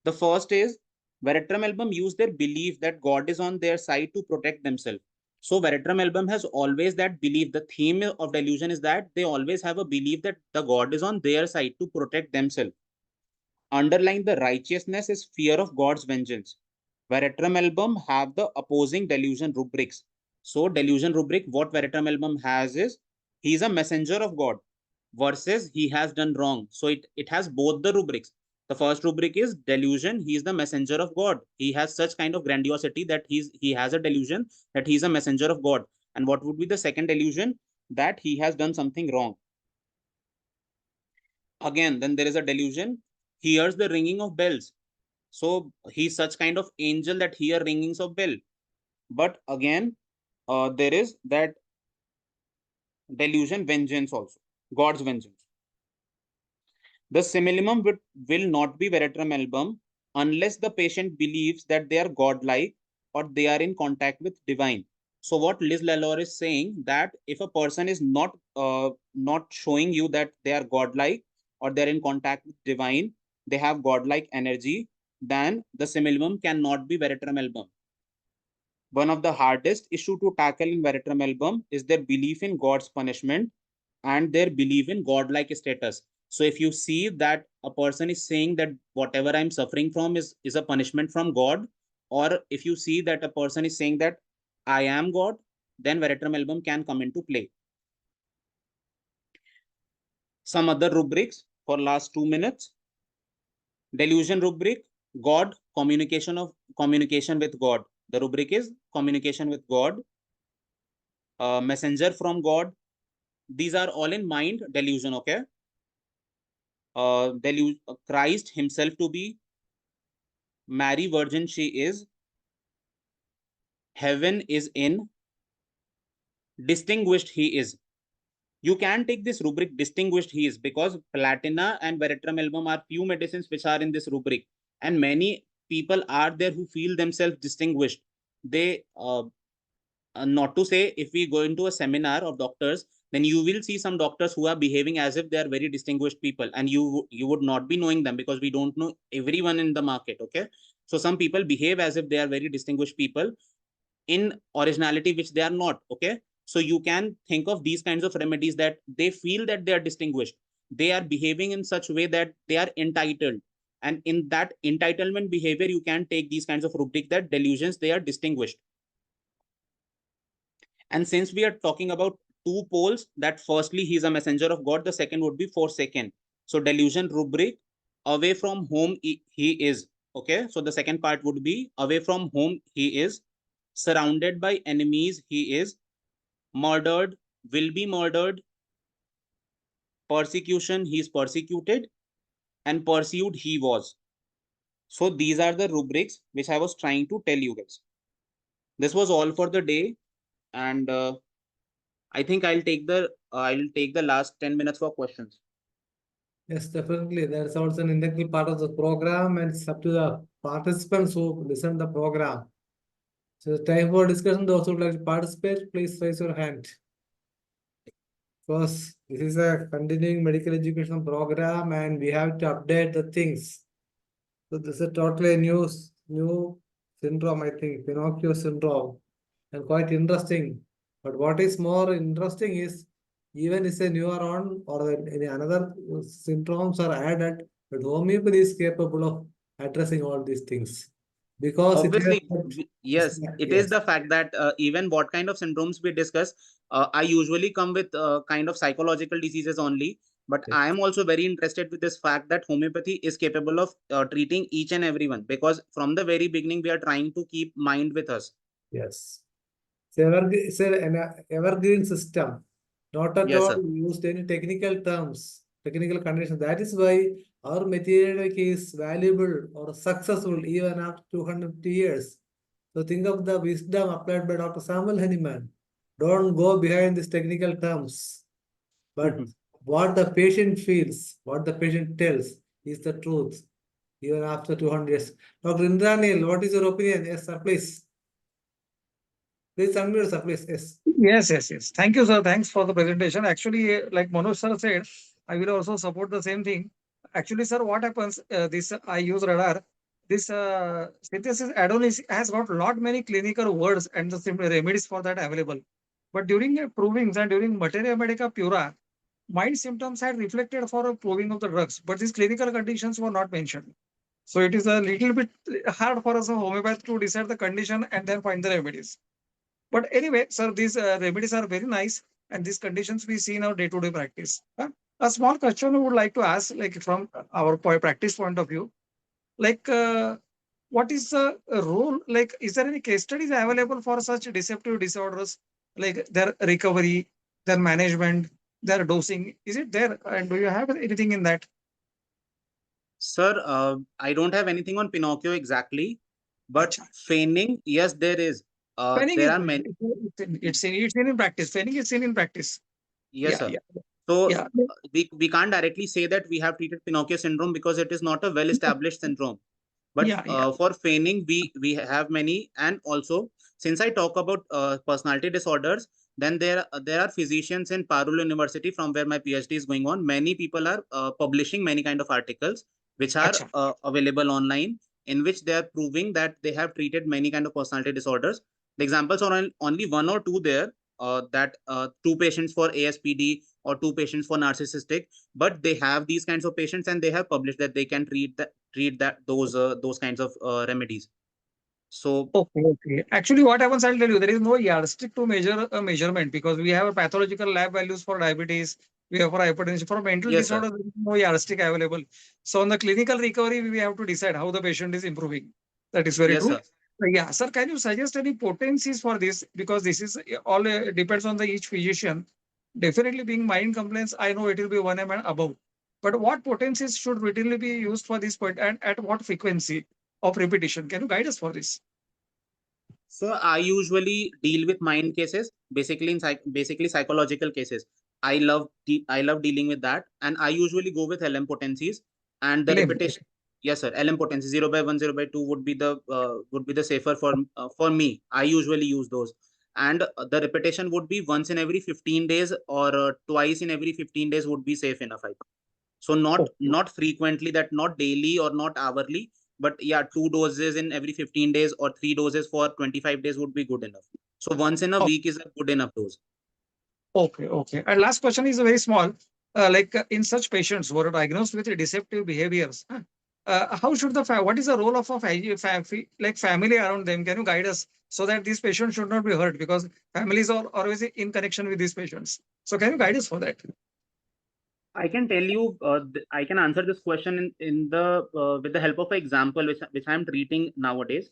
The first is Veratrum album use their belief that God is on their side to protect themselves. So Veratrum album has always that belief. The theme of delusion is that they always have a belief that the God is on their side to protect themselves. Underlying the righteousness is fear of God's vengeance. Veratrum album have the opposing delusion rubrics. So delusion rubric, what Veratrum album has is, he is a messenger of God versus he has done wrong. So it has both the rubrics. The first rubric is delusion. He is the messenger of God. He has such kind of grandiosity that he has a delusion that he is a messenger of God. And what would be the second delusion? That he has done something wrong. Again, then there is a delusion. He hears the ringing of bells. So he's such kind of angel that hear ringings of bell. But again, there is that delusion vengeance also, God's vengeance. The simillimum will not be Veratrum album unless the patient believes that they are godlike or they are in contact with divine. So what Liz Lalor is saying, that if a person is not showing you that they are godlike or they're in contact with divine, they have godlike energy, then the simillimum cannot be Veratrum album. One of the hardest issue to tackle in Veratrum album is their belief in God's punishment and their belief in godlike status. So if you see that a person is saying that whatever I'm suffering from is a punishment from God, or if you see that a person is saying that I am God, then Veratrum album can come into play. Some other rubrics for last 2 minutes. Delusion rubric, God, communication with God. The rubric is communication with God. Messenger from God. These are all in mind delusion, okay? Christ himself to be, Mary virgin she is, heaven is in, distinguished he is. You can take this rubric distinguished he is because Platina and Veratrum album are few medicines which are in this rubric, and many people are there who feel themselves distinguished. They not to say, if we go into a seminar of doctors, then you will see some doctors who are behaving as if they are very distinguished people, and you would not be knowing them because we don't know everyone in the market, okay? So some people behave as if they are very distinguished people in originality, which they are not, okay? So you can think of these kinds of remedies that they feel that they are distinguished. They are behaving in such a way that they are entitled. And in that entitlement behavior, you can take these kinds of rubric that delusions, they are distinguished. And since we are talking about two poles, that firstly, he is a messenger of God, the second would be forsaken. So delusion rubric, away from whom he is. Okay, so the second part would be away from whom he is, surrounded by enemies he is, murdered, will be murdered, persecution, he is persecuted, and pursued he was. So these are the rubrics which I was trying to tell you guys. This was all for the day, and I think I'll take the last 10 minutes for questions. Yes, definitely. There's also an integral part of the program, and it's up to the participants who listen to the program. So time for discussion. Those who would like to participate, please raise your hand. Because this is a continuing medical education program, and we have to update the things. So this is a totally new syndrome, I think, Pinocchio syndrome, and quite interesting. But what is more interesting is, even if a neuron or any another syndromes are added, but homeopathy is capable of addressing all these things because it has. Obviously, yes, it is Yes. the fact that even what kind of syndromes we discuss, I usually come with kind of psychological diseases only. But Yes. I am also very interested with this fact that homeopathy is capable of treating each and everyone, because from the very beginning, we are trying to keep mind with us. Yes. It's an evergreen system, not at Yes, all sir. used any technical terms, technical conditions. That is why our material is valuable or successful even after 250 years. So think of the wisdom applied by Dr. Samuel Hahnemann. Don't go behind these technical terms, but what the patient feels, what the patient tells is the truth, even after 200 years. Dr. Indranil, what is your opinion? Yes, sir, please. Please unmute, sir, please. Yes. Yes. Thank you, sir. Thanks for the presentation. Actually, like Manoj sir said, I will also support the same thing. Actually, sir, what happens? This I use radar. This synthesis add-on has got lot many clinical words and the simple remedies for that available. But during provings and during materia medica pura, mild symptoms had reflected for a proving of the drugs, but these clinical conditions were not mentioned. So it is a little bit hard for us a homeopath to decide the condition and then find the remedies. But anyway, sir, these remedies are very nice, and these conditions we see in our day-to-day practice. A small question I would like to ask, like from our practice point of view, like what is the role? Like, is there any case studies available for such deceptive disorders, like their recovery, their management, their dosing? Is it there? And do you have anything in that? Sir, I don't have anything on Pinocchio exactly, but feigning, yes, there is. Feigning There is are many. it's seen in practice. Feigning is seen in practice. Yes, sir. Yeah. So Yeah. we can't directly say that we have treated Pinocchio syndrome because it is not a well-established syndrome. But Yeah. for feigning, we have many. And also, since I talk about personality disorders, then there are physicians in Parul University from where my PhD is going on. Many people are publishing many kind of articles which are available online, in which they are proving that they have treated many kind of personality disorders. The examples are only one or two there, that two patients for ASPD or two patients for narcissistic, but they have these kinds of patients and they have published that they can treat those kinds of remedies. So Okay. Actually, what happens, I'll tell you, there is no yardstick to measure a measurement because we have a pathological lab values for diabetes, we have for hypertension, for mental yes, sir. disorder, there is no yardstick available. So on the clinical recovery, we have to decide how the patient is improving. That is very Yes, true. sir. Yeah, sir, can you suggest any potencies for this? Because this is all depends on the each physician. Definitely being mind complaints, I know it will be 1 m and above. But what potencies should routinely be used for this point and at what frequency of repetition? Can you guide us for this? So I usually deal with mind cases, basically basically psychological cases. I love dealing with that, and I usually go with LM potencies and the Limb. repetition. Yes, sir. LM potency 0/1, 0/2 would be the safer for me. I usually use those, and the repetition would be once in every 15 days or twice in every 15 days would be safe enough. I think. So not frequently, that not daily or not hourly, but yeah, 2 doses in every 15 days or 3 doses for 25 days would be good enough. So once in a week is a good enough dose. Okay. And last question is very small. In such patients who are diagnosed with deceptive behaviors, how should what is the role of a family around them? Can you guide us so that these patients should not be hurt because families are always in connection with these patients. So can you guide us for that? I can tell you, I can answer this question in the with the help of an example which I'm treating nowadays.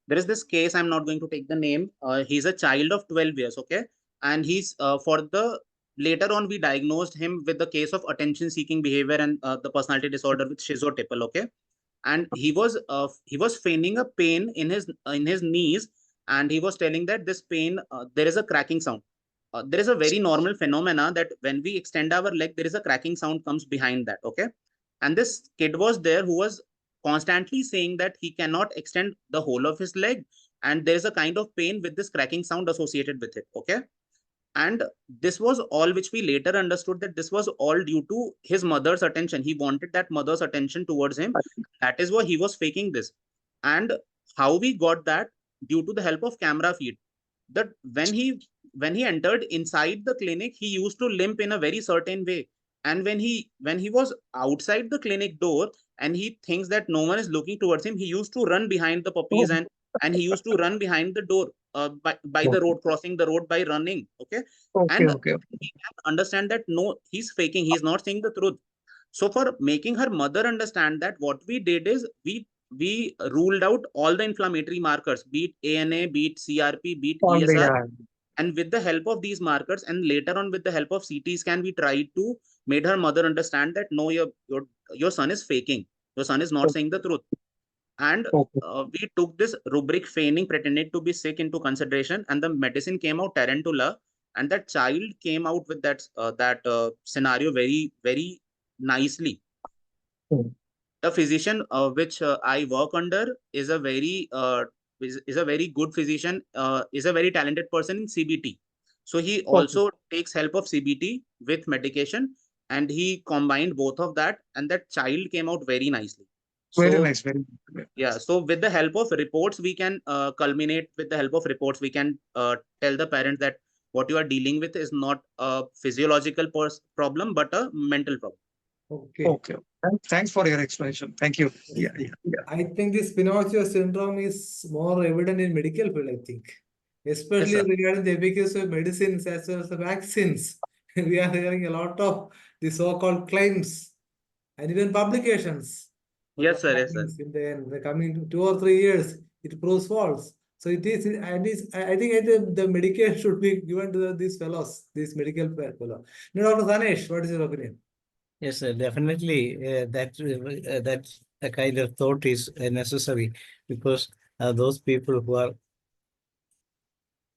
There is this case. I'm not going to take the name. He's a child of 12 years, okay, and he's for the later on we diagnosed him with the case of attention-seeking behavior and the personality disorder with schizotypal, okay, and he was feigning a pain in his knees, and he was telling that this pain there is a cracking sound. There is a very normal phenomena that when we extend our leg, there is a cracking sound comes behind that. Okay. And this kid was there who was constantly saying that he cannot extend the whole of his leg. And there is a kind of pain with this cracking sound associated with it. Okay. And this was all which we later understood that this was all due to his mother's attention. He wanted that mother's attention towards him. That is why he was faking this. And how we got that? Due to the help of camera feed. That when he entered inside the clinic, he used to limp in a very certain way. And when he was outside the clinic door and he thinks that no one is looking towards him, he used to run behind the puppies, and he used to run behind the door, by the road, crossing the road by running. Okay. And Okay. he can understand that no, he's faking, he's not saying the truth. So for making her mother understand that, what we did is we ruled out all the inflammatory markers, be it ANA, be it CRP, be it ESR. And with the help of these markers, and later on with the help of CT scan, we tried to made her mother understand that no, your son is faking. Your son is not saying the truth. And we took this rubric feigning, pretended to be sick, into consideration, and the medicine came out tarantula, and that child came out with that scenario very, very nicely. The physician which I work under is a very is a very good physician, is a very talented person in CBT. So he Okay. also takes help of CBT with medication, and he combined both of that, and that child came out very nicely. Very So nice. Very yeah, nice. so with the help of reports, we can culminate with the help of reports. We can tell the parents that what you are dealing with is not a physiological problem, but a mental problem. Okay. Okay. Thanks for your explanation. Thank you. Yeah. I think this Pinocchio syndrome is more evident in medical field, I think. Especially sir. regarding the efficacy of medicines as well as the vaccines. We are hearing a lot of the so-called claims and even publications. But Yes, what sir. Yes, sir. happens in the coming 2 or 3 years, it proves false. So it is, and I think the medication should be given to these fellows, these medical fellows. Now, Dr. Dhanesh, what is your opinion? Yes, definitely. That a kind of thought is necessary, because those people who are,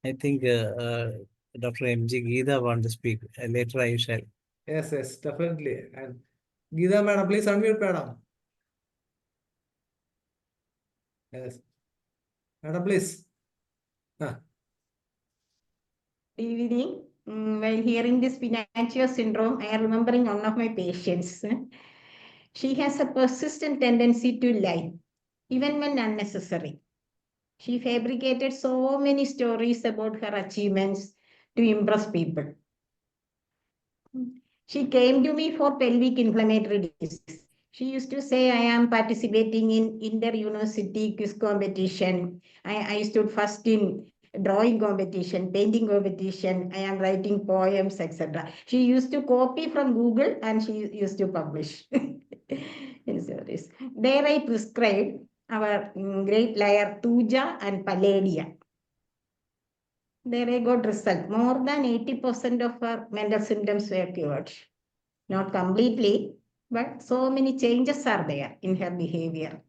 I think, Dr. M.G. Geeta want to speak. Later I shall. Yes, definitely. And Geeta, madam, please unmute, madam. Yes. Madam, please. Good evening. While hearing this PINOCCHIO syndrome, I am remembering one of my patients. She has a persistent tendency to lie, even when unnecessary. She fabricated so many stories about her achievements to impress people. She came to me for pelvic inflammatory disease. She used to say, I am participating in inter-university quiz competition. I stood first in drawing competition, painting competition. I am writing poems, etc. She used to copy from Google and she used to publish in stories. There I prescribed our great liar Tuja and Palladia. There I got result. More than 80% of her mental symptoms were cured. Not completely, but so many changes are there in her behavior.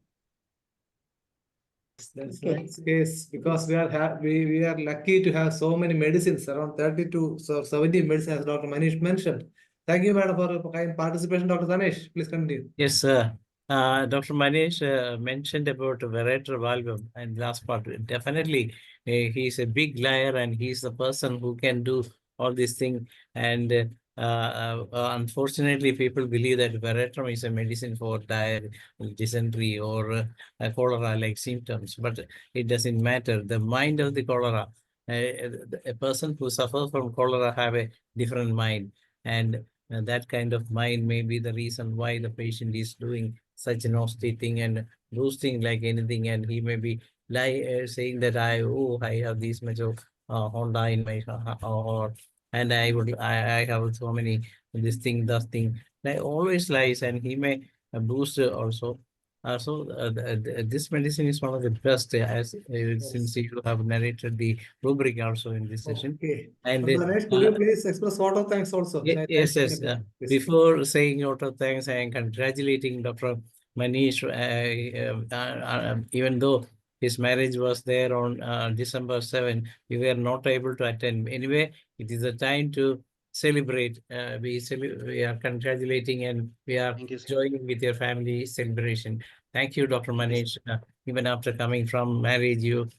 That's Okay. nice case, because we are lucky to have so many medicines, around 30 to 70 medicines, as Dr. Manish mentioned. Thank you, madam, for your kind participation. Dr. Dhanesh, please continue. Yes, sir. Dr. Manish mentioned about Verator valvum and last part. Definitely, he's a big liar, and he's the person who can do all these things. And unfortunately, people believe that Verator is a medicine for diarrhea, dysentery, or cholera-like symptoms, but it doesn't matter. The mind of the cholera, a person who suffers from cholera have a different mind, and that kind of mind may be the reason why the patient is doing such nasty thing and boosting like anything, and he may be saying that I have this much of Honda in my or and I have so many this thing that thing. Like always lies, and he may boost also. This medicine is one of the best, since you have narrated the rubric also in this session. Okay. And Dr. Dhanesh, could you please express vote of thanks also? yes. Yes. Before saying a lot of thanks, I am congratulating Dr. Manish, even though his marriage was there on December 7, we were not able to attend. Anyway, it is a time to celebrate. We are congratulating, and we are Thank you, sir. joining with your family celebration. Thank you, Dr. Manish. Even after coming from marriage, you